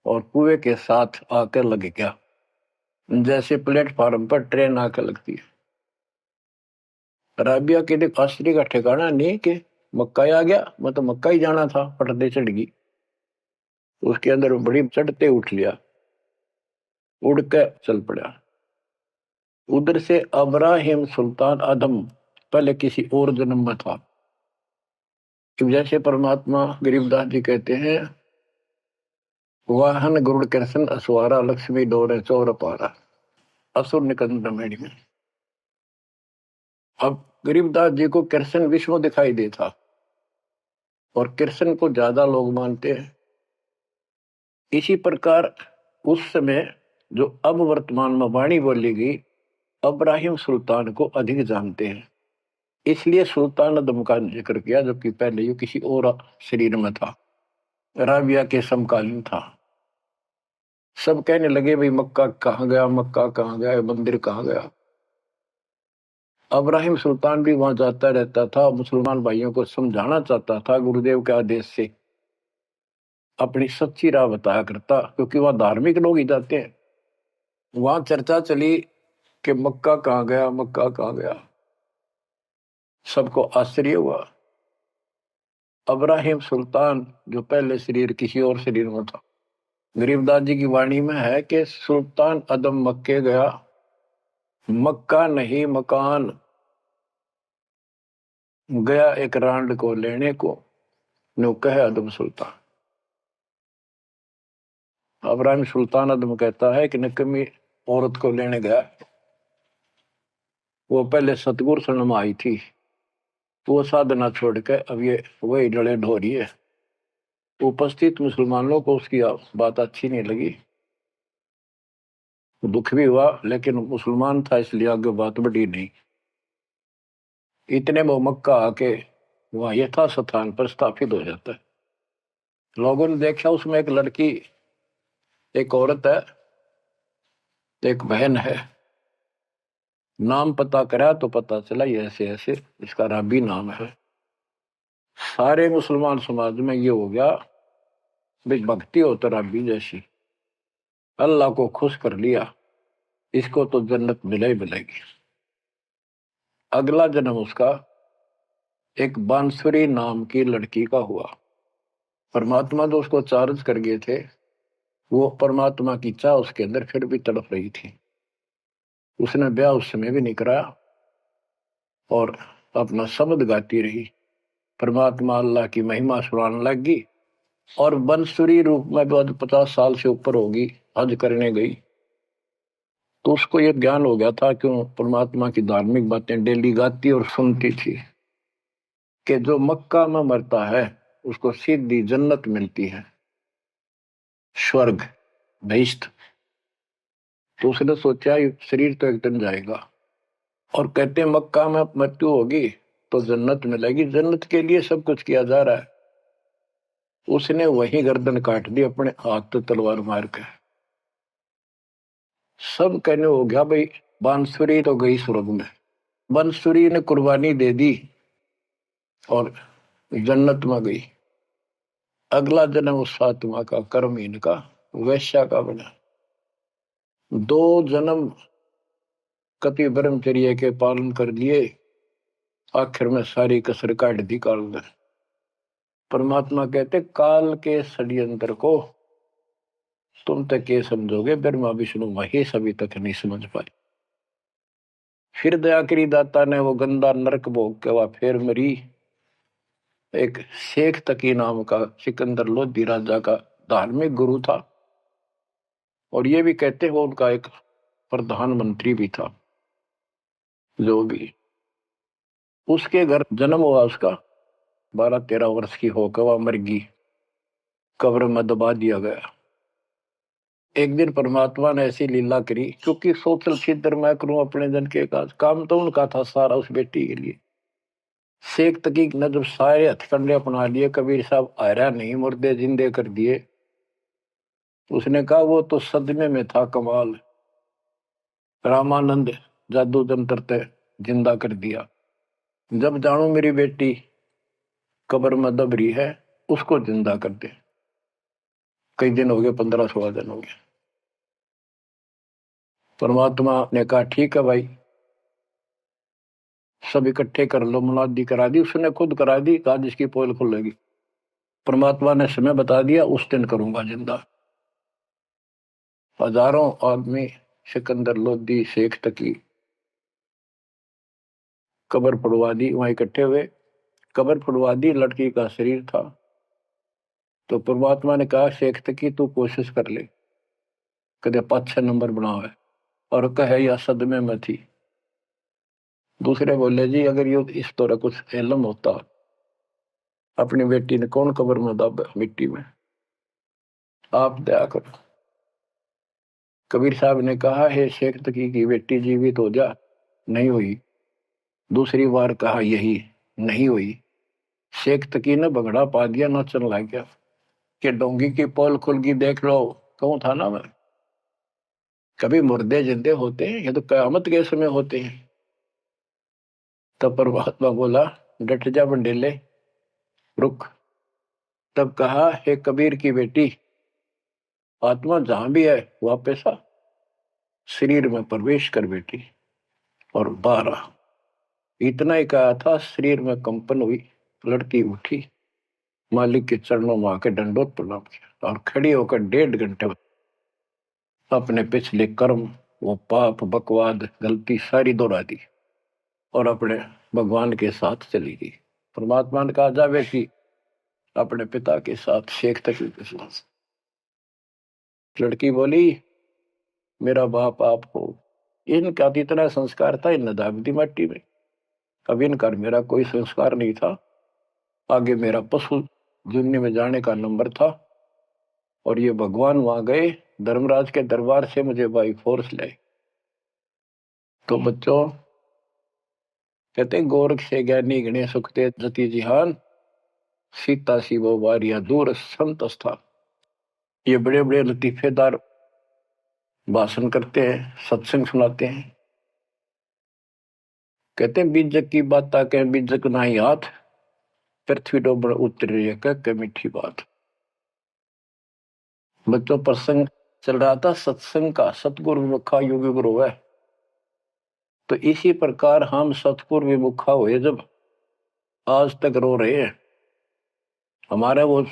और कुएं के साथ आकर लग गया, जैसे प्लेटफार्म पर ट्रेन आकर लगती है। राबिया के लिए आश्चर्य का ठिकाना नहीं कि मक्का ही आ गया, मैं तो मक्का ही जाना था, पटदे चढ़ गई। उसके अंदर बड़ी चढ़ते उठ लिया, उड़ के चल पड़ा। उधर से अब्राहिम सुल्तान आदम पहले किसी और जन्म में था। जैसे परमात्मा गरीबदास जी कहते हैं, वाहन गुरुड़ कृष्ण असवारा, लक्ष्मी डोरे चौर पारा, असुर निकंद मेड़ी में। अब गरीबदास जी को कृष्ण विष्णु दिखाई देता, और कृष्ण को ज्यादा लोग मानते हैं। इसी प्रकार उस समय जो अब वर्तमान में वाणी बोली गई, अब्राहिम सुल्तान को अधिक जानते हैं, इसलिए सुल्तान अदम का जिक्र किया, जबकि पहले ये किसी और शरीर में था, राबिया के समकालीन था। सब कहने लगे, भाई मक्का कहाँ गया, मक्का कहाँ गया, मंदिर कहाँ गया। अब्राहिम सुल्तान भी वहां जाता रहता था, मुसलमान भाइयों को समझाना चाहता था, गुरुदेव के आदेश से अपनी सच्ची राह बताया करता, क्योंकि वहां धार्मिक लोग ही जाते हैं। वहां चर्चा चली कि मक्का कहाँ गया, मक्का कहाँ गया। सबको आश्चर्य हुआ। अब्राहिम सुल्तान जो पहले शरीर किसी और शरीर में था, गरीबदास जी की वाणी में है कि सुल्तान अदम मक्के गया, मक्का नहीं मकान, गया एक रांड को लेने को, नो कहे अदम सुल्तान। अब्राहिम सुल्तान अदम कहता है कि नकमी औरत को लेने गया, वो पहले सतगुरु शरण में आई थी, वो साधना छोड़ के अब ये वही डले ढो रही है। उपस्थित मुसलमानों को उसकी बात अच्छी नहीं लगी, दुख भी हुआ, लेकिन मुसलमान था इसलिए आगे बात बढ़ी नहीं। इतने वो मक्का आके वहां यथा स्थान पर स्थापित हो जाता है। लोगों ने देखा उसमें एक लड़की, एक औरत है, एक बहन है। नाम पता करा तो पता चला ये ऐसे ऐसे इसका राबी नाम है। सारे मुसलमान समाज में ये हो गया भाई, भक्ति हो तो रबी जैसी, अल्लाह को खुश कर लिया, इसको तो जन्नत मिले ही मिलेगी। अगला जन्म उसका एक बांसुरी नाम की लड़की का हुआ। परमात्मा जो उसको चार्ज कर गए थे, वो परमात्मा की चाह उसके अंदर फिर भी तड़प रही थी। उसने ब्याह उस समय भी नहीं कराया और अपना शब्द गाती रही, परमात्मा अल्लाह की महिमा सुनाने लगी। और बंसुरी रूप में भी 50 साल से ऊपर होगी, हज करने गई। तो उसको ये ज्ञान हो गया था कि वो परमात्मा की धार्मिक बातें डेली गाती और सुनती थी कि जो मक्का में मरता है उसको सीधी जन्नत मिलती है, स्वर्ग, बहिश्त। तो उसने सोचा ये शरीर तो एक दिन जाएगा, और कहते हैं मक्का में मृत्यु होगी तो जन्नत मिलेगी, जन्नत के लिए सब कुछ किया जा रहा है। उसने वही गर्दन काट दी अपने हाथ से तलवार मार के। सब कहने हो गया भाई बांसुरी तो गई स्वर्ग में, बांसुरी ने कुर्बानी दे दी और जन्नत में गई। अगला जन्म उस फातिमा का कर्महीन का वैश्या का बना। 2 जन्म कति ब्रह्मचर्य के पालन कर लिए, आखिर में सारी कसर काट दी काल ने। परमात्मा कहते काल के षड्यंत्र को तुम तक ये समझोगे, ब्रह्मा विष्णु महेश अभी तक नहीं समझ पाए। फिर दया करी दाता ने, वो गंदा नरक भोग के वह फिर मरी। एक शेख तकी नाम का सिकंदर लोधी राजा का धार्मिक गुरु था, और ये भी कहते वो उनका एक प्रधानमंत्री भी था। जो भी उसके घर जन्म हुआ उसका, 12-13 वर्ष की होकर वह मर गई, कब्र में दबा दिया गया। एक दिन परमात्मा ने ऐसी लीला करी, क्योंकि सोचल छिद्र मैं करूं अपने जन के काम तो उनका था सारा उस बेटी के लिए। शेख तकी ने जब सारे हथकंडे अपना लिए, कबीर साहब आयरा नहीं, मुर्दे जिंदे कर दिए। उसने कहा वो तो सदमे में था कमाल, रामानंद जादू जंतर ते जिंदा कर दिया। जब जानू मेरी बेटी कब्र में दब रही है, उसको जिंदा कर दे। कई दिन हो गए, 15-16 दिन हो गए। परमात्मा ने कहा ठीक है भाई, सब इकट्ठे कर लो। मुनादी करा दी, उसने खुद करा दी, कहा जिसकी पोल खुलेगी। परमात्मा ने समय बता दिया, उस दिन करूंगा जिंदा। हजारों आदमी सिकंदर लोधी शेख तकी कब्र फुड़वा दी, वहां इकट्ठे हुए। कब्र फुड़वा दी, लड़की का शरीर था। तो परमात्मा ने कहा शेख तकी तू कोशिश कर ले, कदे 5-6 नंबर बनाओ है, और कहे या सदमे में थी। दूसरे बोले जी अगर ये इस तरह कुछ इल्म होता, अपनी बेटी ने कौन कब्र में दब मिट्टी में, आप दया करो। कबीर साहब ने कहा हे शेख तकी की बेटी जीवित हो जा, नहीं हुई। दूसरी बार कहा यही, नहीं हुई। शेख तकी ने बगड़ा पा दिया, नाचन लग गया कि डोंगी की पोल खुल गई, देख लो। कहूं था ना मैं, कभी मुर्दे जिंदे होते हैं, ये तो कयामत के समय होते हैं। तब परमात्मा बोला डट जा बंडेले, रुक। तब कहा हे कबीर की बेटी, आत्मा जहां भी है वापस आ, शरीर में प्रवेश कर बेटी। और 12 इतना ही कहा था, शरीर में कंपन हुई, लड़की उठी, मालिक के चरणों में आके दंडोत प्रणाम किया, और खड़ी होकर 1.5 घंटे अपने पिछले कर्म, वो पाप बकवाद गलती सारी दोहरा दी, और अपने भगवान के साथ चली गई। परमात्मा ने कहा जा बेटी अपने पिता के साथ, शेख तकी के साथ। लड़की बोली मेरा बाप आप हो। इनका तो इतना संस्कार था, इन दाब दी मट्टी में। अब इनका मेरा कोई संस्कार नहीं था। आगे मेरा पशु जुन्नी में जाने का नंबर था, और ये भगवान वहां गए, धर्मराज के दरबार से मुझे बाई फोर्स लाए। तो बच्चों कहते गोरख से ज्ञानी गणे सुखते जति जिहान, सीता सी वो वारिया दूर संत था। ये बड़े बड़े लतीफेदार भाषण करते हैं, सत्संग सुनाते हैं। कहते हैं बीजक की बात कहें बीजक ना ही हाथ, पृथ्वी डोबण उतरी कह मीठी बात। बच्चों प्रसंग चल रहा था सत्संग का, सतगुरु विमुखा योगी गुरु है। तो इसी प्रकार हम सतगुरु विमुखा हुए जब आज तक रो रहे हैं। हमारे वो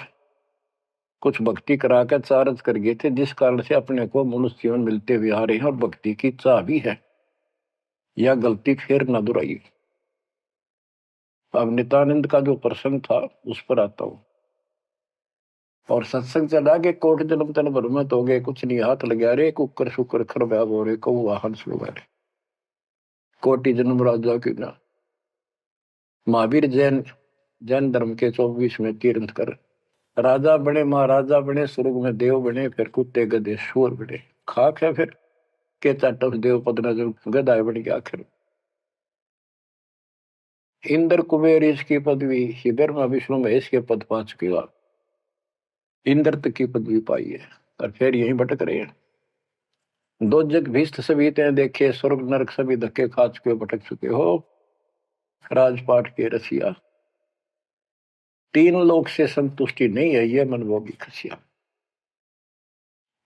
कुछ भक्ति करा कर चार्ज कर गए थे, जिस कारण से अपने को मनुष्य जीवन मिलते हुए आ रहे हैं और भक्ति की चाह भी है। यह गलती फिर न दोहराई। अब नित्यानंद का जो प्रसंग था उस पर आता हूं। और सत्संग चला के कोट जन्म तन भ्रमित हो गए, कुछ नहीं हाथ लगा रे, कुकर शुक्र खरब्याग हो रहे, कौ वाहन सुलगा रहे, कोटि जन्म राजा की ना। महावीर जैन जैन धर्म के 24वें तीर्थंकर राजा बने, महाराजा बने, स्वर्ग में देव बने, फिर कुत्ते गधे शोर बने। खाक है फिर के चाटव देव पदना जो गदाय बन गया। आखिर इंद्र कुबेर इसकी पदवी, ब्रह्मा विष्णु महेश के पद पा चुके हो आप, इंद्र तक की पदवी पाई है और फिर यहीं भटक रहे हैं। दो जग भीष्ट सभी ते देखे, स्वर्ग नरक सभी धक्के खा चुके हो, भटक चुके हो राजपाट के रसिया। तीन लोक से संतुष्टि नहीं है ये मनभोगी खसिया।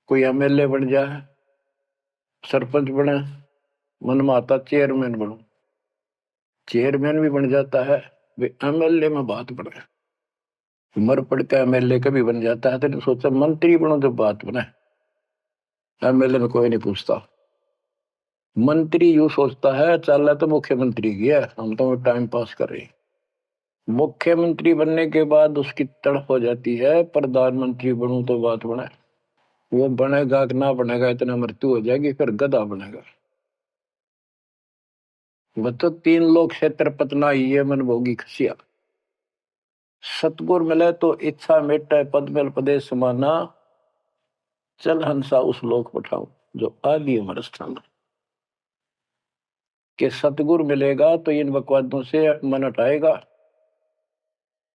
कोई एमएलए बन जाए, सरपंच बने, मन में आता चेयरमैन बनूं, चेयरमैन भी बन जाता है, वे एमएलए में बात बने। मर पड़ का एमएलए कभी बन जाता है, तो सोचा मंत्री बनो जब बात बने। एमएलए में कोई नहीं पूछता। मंत्री यूं सोचता है चल तो मुख्यमंत्री गया, हम तो टाइम पास कर रहे हैं। मुख्यमंत्री बनने के बाद उसकी तड़प हो जाती है प्रधानमंत्री बनूं तो बात बने। वो बनेगा कि ना बनेगा, इतना मृत्यु हो जाएगी, फिर गधा बनेगा। बच्चों तीन लोग क्षेत्र पतना ही है मन भोगी खसिया। सतगुर मिले तो इच्छा मिटे, पद मिल प्रदेश समाना, चल हंसा उस लोक पठाऊं जो आदि अमर स्थान। कि सतगुर मिलेगा तो इन बकवादों से मन हटाएगा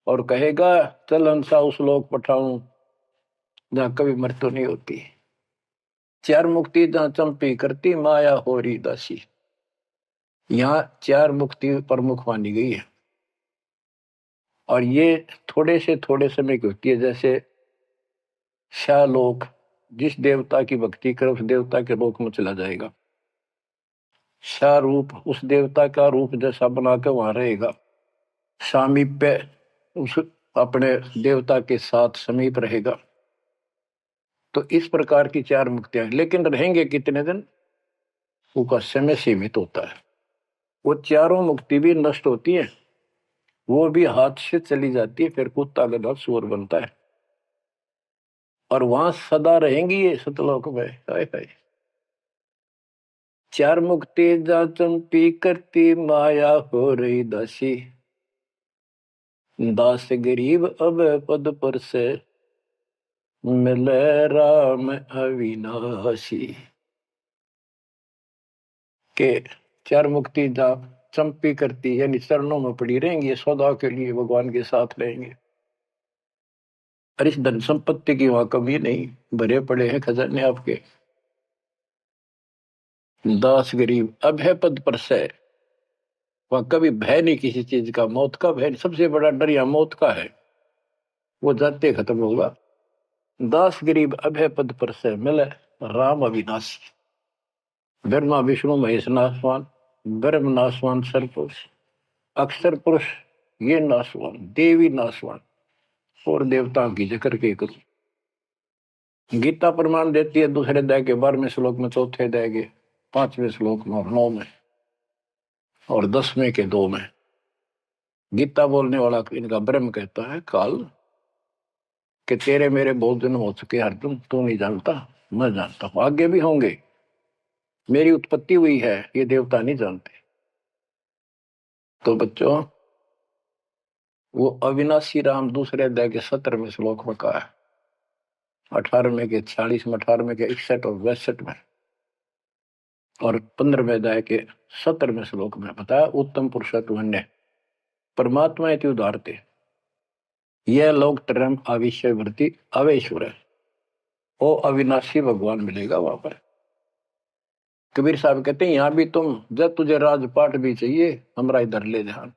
और कहेगा चल हंसा उस लोक पठाऊं जहां कभी मृत्यु नहीं होती। चार मुक्ति जहां चंपी करती, माया हो रही दासी। यहाँ चार मुक्ति प्रमुख मानी गई है और ये थोड़े से थोड़े समय की होती है। जैसे शालोक, जिस देवता की भक्ति करे उस देवता के लोक में चला जाएगा। शाह रूप, उस देवता का रूप जैसा बनाकर वहां रहेगा। सामीप्य, उस अपने देवता के साथ समीप रहेगा। तो इस प्रकार की चार मुक्तियां, लेकिन रहेंगे कितने दिन, उसका समय सीमित होता है। वो चारों मुक्ति भी नष्ट होती है, वो भी हाथ से चली जाती है, फिर कुत्ता गधा सुअर बनता है और वहां सदा रहेंगी ये सतलोक में। हाय हाय। चार मुक्ति जा चंपी करती, माया हो रही दासी, दास गरीब अब पद पर से, मिले राम अविनाशी। के चार मुक्ति जा चंपी करती, यानी चरणों में पड़ी रहेंगी, सदा के लिए भगवान के साथ रहेंगे। और इस धन संपत्ति की वहां कमी नहीं, भरे पड़े हैं खजाने आपके। दास गरीब अब है पद पर से, वहां कभी भय नहीं किसी चीज का, मौत का भय नहीं। सबसे बड़ा डर यहाँ मौत का है, वो जाते खत्म होगा। दास गरीब अब है पद पर से, मिले राम अविनाशी। ब्रह्मा विष्णु महेश नासवान, ब्रह्म नासवान सर्वपुरुष, अक्षर पुरुष ये नासवान, देवी नासवान और देवताओं की जिक्र के करूं। गीता प्रमाण देती है दूसरे अध्याय के 12वें श्लोक में, चौथे अध्याय के 5वें श्लोक में और 9 में और 10वें के 2 में। गीता बोलने वाला इनका ब्रह्म कहता है काल कि तेरे मेरे बहुत जन्म हो चुके अर्जुन, तू नहीं जानता, मैं जानता हूं, आगे भी होंगे। मेरी उत्पत्ति हुई है, ये देवता नहीं जानते। तो बच्चों वो अविनाशी राम दूसरे अध्याय के 17वें श्लोक में कहा है, 18वें के 46 में, 18वें के 61 और 62 में और 15वें अध्याय के 17वें श्लोक में बताया। उत्तम पुरुषत्व परमात्मा इति उदारते, यह लोग तरम अविश्य वृत्ति अवेश्वर है। वो अविनाशी भगवान मिलेगा वहां पर। कबीर साहब कहते हैं यहां भी तुम जब तुझे राजपाट भी चाहिए, हमरा इधर ले ध्यान।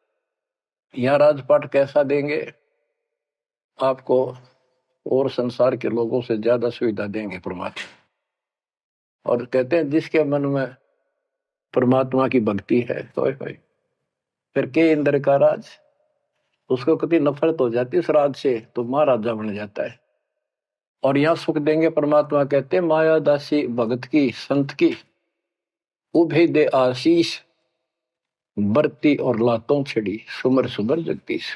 यहाँ राजपाट कैसा देंगे आपको, और संसार के लोगों से ज्यादा सुविधा देंगे परमात्मा। और कहते हैं जिसके मन में परमात्मा की भक्ति है तो फिर के इंद्र का राज, उसको कभी नफरत हो जाती है उस राज से तो महाराजा बन जाता है। और यहाँ सुख देंगे परमात्मा, कहते हैं माया दासी भगत की संत की उभे दे आशीष, बरती और लातों छिड़ी सुमर सुमर जगदीश।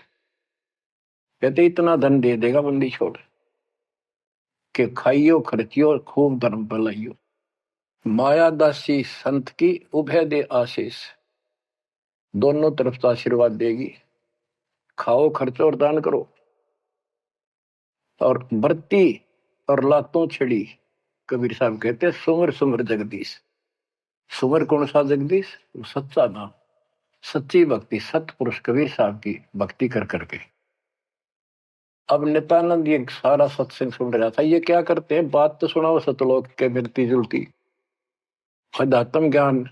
कहते इतना धन दे देगा बंदी छोड़ के खाइयो खर्चियो और खूब धर्म भलाइयो। माया दासी संत की उभय दे आशीष, दोनों तरफ से आशीर्वाद देगी। खाओ खर्चो और दान करो। और बरती और लातों छिड़ी, कबीर साहब कहते हैं सुमर सुमर जगदीश। सुमर कौन सा जगदीश? सच्चा नाम, सच्ची भक्ति, सतपुरुष कबीर साहब की भक्ति कर करके। अब नित्यानंद ये सारा सत्संग सुन रहा था। ये क्या करते हैं, बात तो सुनाओ सतलोक के मिलती जुलती, अध्यात्म ज्ञान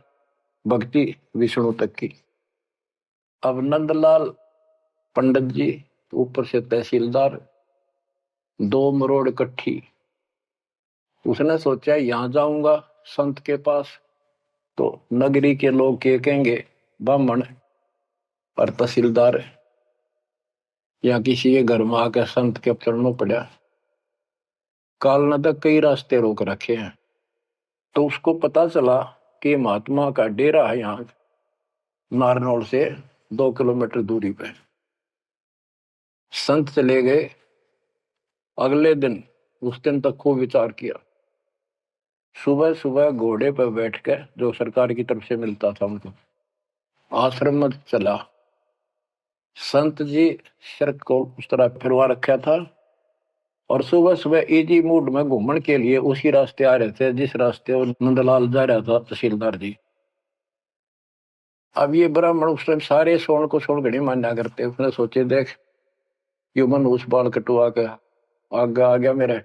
भक्ति विष्णु तक की। अब नंदलाल पंडित जी ऊपर से तहसीलदार, 2 मरोड़ इकट्ठी। उसने सोचा यहां जाऊंगा संत के पास तो नगरी के लोग क्या कहेंगे, ब्राह्मण और तहसीलदार या किसी के घर में आकर संत के चरणों पड़ा। काल तक कई रास्ते रोक रखे हैं। तो उसको पता चला कि महात्मा का डेरा है यहाँ नारनौल से 2 किलोमीटर दूरी पे। संत चले गए। अगले दिन, उस दिन तक खूब विचार किया। सुबह सुबह घोड़े पर बैठ कर, जो सरकार की तरफ से मिलता था उनको, आश्रम में चला। संत जी शर्त को उस तरह फिरवा रखा था और सुबह सुबह इजी मूड में घूमने के लिए उसी रास्ते आ रहे थे जिस रास्ते वो नंदलाल जा रहा था तहसीलदार जी। अब ये ब्राह्मण उस टाइम सारे सोन को सोन घड़ी मान्या करते। उसने सोचे देख ह्यूमन उस बाल कटवा के आगे आ गया मेरे,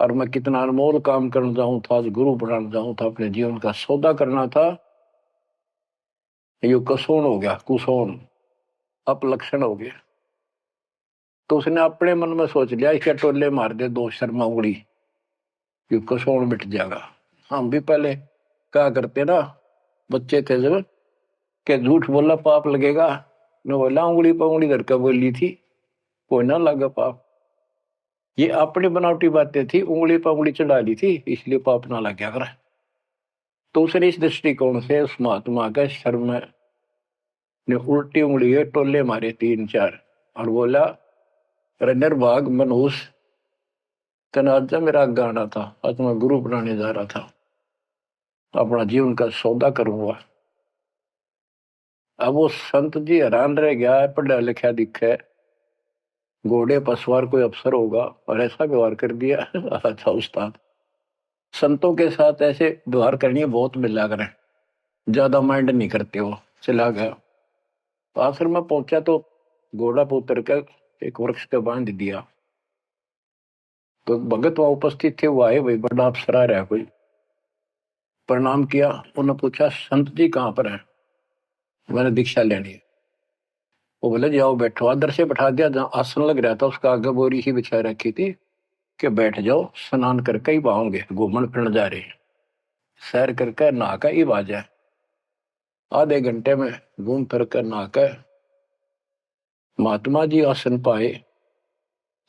और मैं कितना अनमोल काम करने जाऊं था, आज गुरु बनाने जाऊं था, अपने जीवन का सौदा करना था, ये कसोन हो गया, कुसोन अपलक्षण हो गया। तो उसने अपने मन में सोच लिया इसके टोले मार दे 2 शर्मा उंगली, ये कसोन मिट जाएगा। हम भी पहले क्या करते ना, बच्चे थे जब, के झूठ बोला पाप लगेगा, न बोला उंगली पर उंगली धर के बोली थी कोई ना लगा पाप। ये अपनी बनावटी बातें थी, उंगली पर उंगली चढ़ा ली थी इसलिए पाप ना लग गया कर। तो उसने इस दृष्टिकोण से उस महात्मा का शर्म ने उल्टी उंगली है टोले मारे 3-4 और बोला रंजर भाग मनहूस तनाजा मेरा गाना था, आज मैं गुरु बनाने जा रहा था, अपना जीवन का सौदा करूंगा। अब वो संत जी हैरान रह गया, पढ़ा लिखा दिखे, घोड़े पर सवार कोई अफसर होगा और ऐसा व्यवहार कर दिया। अच्छा उस्ताद, संतों के साथ ऐसे व्यवहार करनी बहुत मिला करें, ज्यादा माइंड नहीं करते हो। चला गया। आश्रम में पहुंचा तो घोड़ा पर उतर कर एक वृक्ष पे बांध दिया। तो भगत वहां उपस्थित थे, वो आए, भाई बड़ा अफसर आ रहा है कोई। प्रणाम किया। उन्होंने पूछा संत जी कहाँ पर है? मैंने दीक्षा लेनी है। वो बोले जाओ बैठो। आदर से बैठा दिया, जहाँ आसन लग रहा था उसका आगे बोरी ही बिछा रखी थी कि बैठ जाओ, स्नान करके ही आओगे, घूमन फिरने जा रहे हैं, सैर करके नहा कर ही आ जाए। आधे घंटे में घूम फिर कर नहा कर महात्मा जी आसन पाए।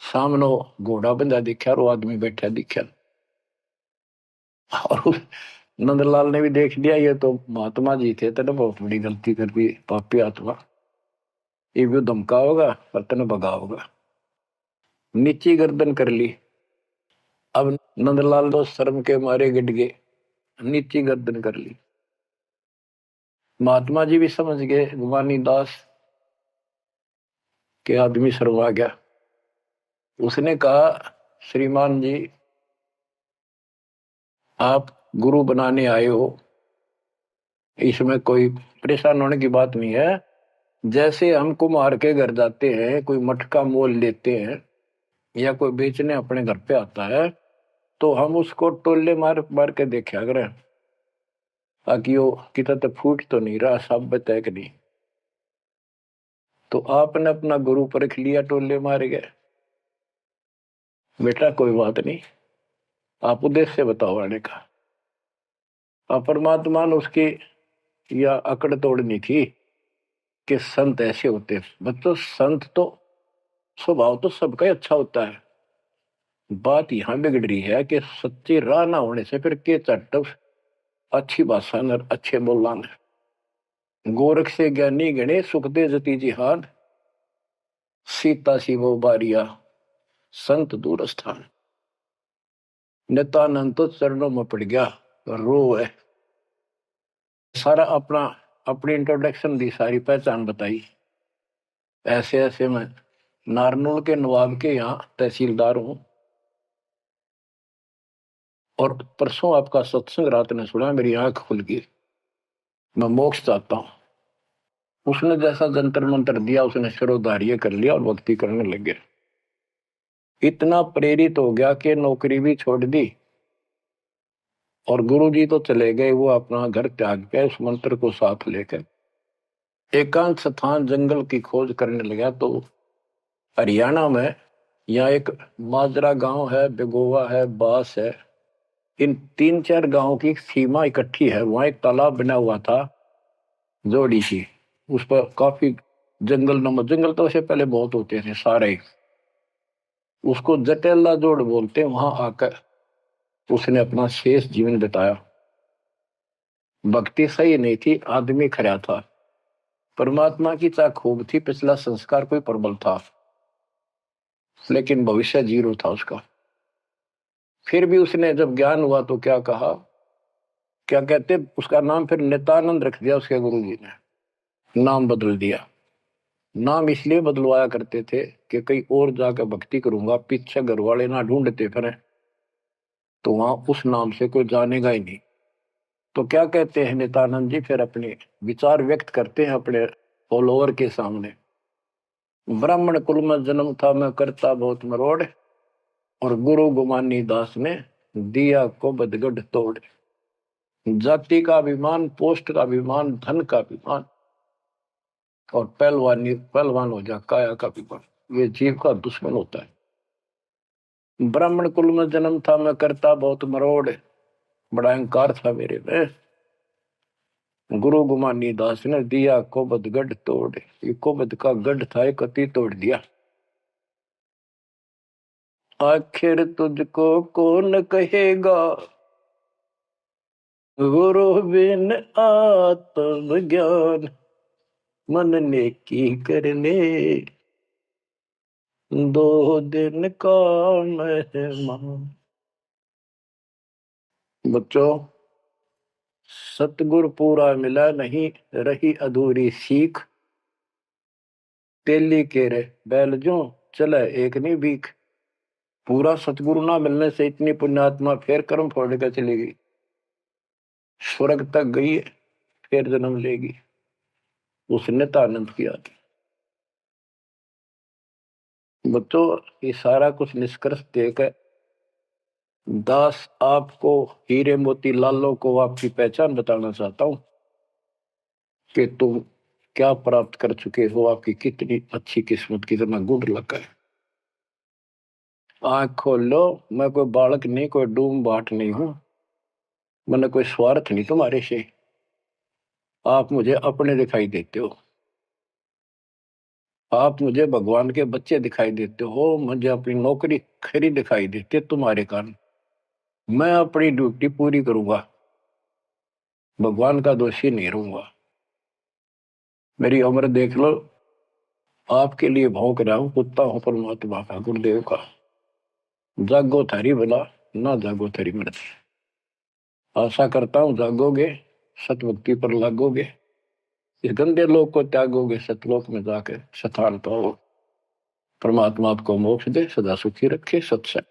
सामने घोड़ा बंधा दिखा और वो आदमी बैठा दिखा। और नंदलाल ने भी देख लिया ये तो महात्मा जी थे, तेने बहुत बड़ी गलती कर दी पापी आत्मा, ये भी धमका होगा और तेने भगा होगा। नीची गर्दन कर ली। अब नंदलाल तो शर्म के मारे गिट गए, नीची गर्दन कर ली। महात्मा जी भी समझ गए गुमानी दास के आदमी शर्मा गया। उसने कहा श्रीमान जी आप गुरु बनाने आए हो, इसमें कोई परेशान होने की बात नहीं है। जैसे हम कुम्हार के घर जाते हैं, कोई मटका मोल लेते हैं या कोई बेचने अपने घर पे आता है तो हम उसको टोले मार मार के देखा करें ताकि वो कितना तो फूट तो नहीं रहा, सब बताए कि नहीं। तो आपने अपना गुरु परख लिया, टोले मार गए। बेटा कोई बात नहीं, आप उद्देश्य बताओ आने का। अब परमात्मा ने उसकी या अकड़ तोड़नी थी कि संत ऐसे होते हैं। बच्चों, संत तो स्वभाव तो सबका ही अच्छा होता है। बात यहां बिगड़ रही है कि सच्ची राह ना होने से फिर के चट्ट अच्छी भाषा न अच्छे बोलना न। गोरख से ज्ञानी गणे सुख दे जती जिहान, सीता शिवो बारिया संत दूर स्थान। नित्यानंद तो चरणों में पड़ गया, रो है। सारा अपना अपनी इंट्रोडक्शन दी, सारी पहचान बताई। ऐसे ऐसे मैं नारनौल के नवाब के यहाँ तहसीलदार हूं, और परसों आपका सत्संग रात ने सुना, मेरी आंख खुल गई। मैं मोक्ष चाहता हूं। उसने जैसा जंतर मंत्र दिया, उसने शिरोधार्य कर लिया और भक्ति करने लग गया। इतना प्रेरित हो गया कि नौकरी भी छोड़ दी, और गुरुजी तो चले गए, वो अपना घर त्याग के उस मंत्र को साथ लेकर एकांत स्थान जंगल की खोज करने लगा। तो हरियाणा में यहाँ एक माजरा गांव है, बेगोवा है, बास है, इन 3-4 गांवों की सीमा इकट्ठी है। वहां एक तालाब बना हुआ था, जोड़ी सी। उस पर काफी जंगल नमक, जंगल तो उससे पहले बहुत होते थे सारे। उसको जटेला जोड़ बोलते। वहां आकर उसने अपना शेष जीवन बिताया। भक्ति सही नहीं थी, आदमी खरा था। परमात्मा की चाह खूब थी, पिछला संस्कार कोई प्रबल था, लेकिन भविष्य जीरो था उसका। फिर भी उसने जब ज्ञान हुआ तो क्या कहा, क्या कहते, उसका नाम फिर नित्यानंद रख दिया उसके गुरु जी ने। नाम बदल दिया। नाम इसलिए बदलवाया करते थे कि कहीं और जाकर भक्ति करूंगा, पीछे घर वाले ना ढूंढते फिर, तो वहां उस नाम से कोई जानेगा ही नहीं। तो क्या कहते हैं नित्यानंद जी, फिर अपने विचार व्यक्त करते हैं अपने फॉलोअर के सामने। ब्राह्मण कुल में जन्म था, मैं करता बहुत मरोड़, और गुरु गुमानी दास ने दिया को बदगढ़ तोड़। जाति का अभिमान, पोस्ट का अभिमान, धन का अभिमान, और पहलवानी पहलवान हो जा काया का अभिमान, ये जीव का दुश्मन होता है। ब्राह्मण कुल में जन्म था, मैं करता बहुत मरोड़, बड़ा अहंकार था मेरे में। गुरु गुमानी दास ने दिया कोबद गढ़ तोड़। ये कोबद का गढ़ था, एक अति तोड़ दिया। आखिर तुझको कौन कहेगा, गुरु बिन आत्म ज्ञान, मन ने की करने दो दिन का मेहमान। बच्चों, सतगुरु पूरा मिला नहीं, रही अधूरी सीख। तेली के रे बैल जो चले एक नहीं भीख। पूरा सतगुरु ना मिलने से इतनी पुण्यात्मा फिर कर्म फोड़ कर चली गई, स्वर्ग तक गई है, फिर जन्म लेगी। उसने तो आनंद किया। बच्चों, ये सारा कुछ निष्कर्ष देकर दास आपको, हीरे मोती लालों को आपकी पहचान बताना चाहता हूं कि तुम क्या प्राप्त कर चुके हो, आपकी कितनी अच्छी किस्मत, कितना गुड लक है। आंख खोल लो। मैं कोई बालक नहीं, कोई डूम बाट नहीं हूं। मैंने कोई स्वार्थ नहीं तुम्हारे से। आप मुझे अपने दिखाई देते हो, आप मुझे भगवान के बच्चे दिखाई देते हो, मुझे अपनी नौकरी खरी दिखाई देती है तुम्हारे कारण। मैं अपनी ड्यूटी पूरी करूंगा, भगवान का दोषी नहीं रहूंगा। मेरी उम्र देख लो, आपके लिए भौंक रहा हूं, कुत्ता हूं परमात्मा का, गुरुदेव का। जागो थारी भला, ना जागो थारी मृत्यु। आशा करता हूं जागोगे, सतभक्ति पर लागोगे, इस गंदे लोक को त्यागोगे, सतलोक में जाकर स्थान पाओ। परमात्मा आपको मोक्ष दे, सदा सुखी रखे। सत्संग।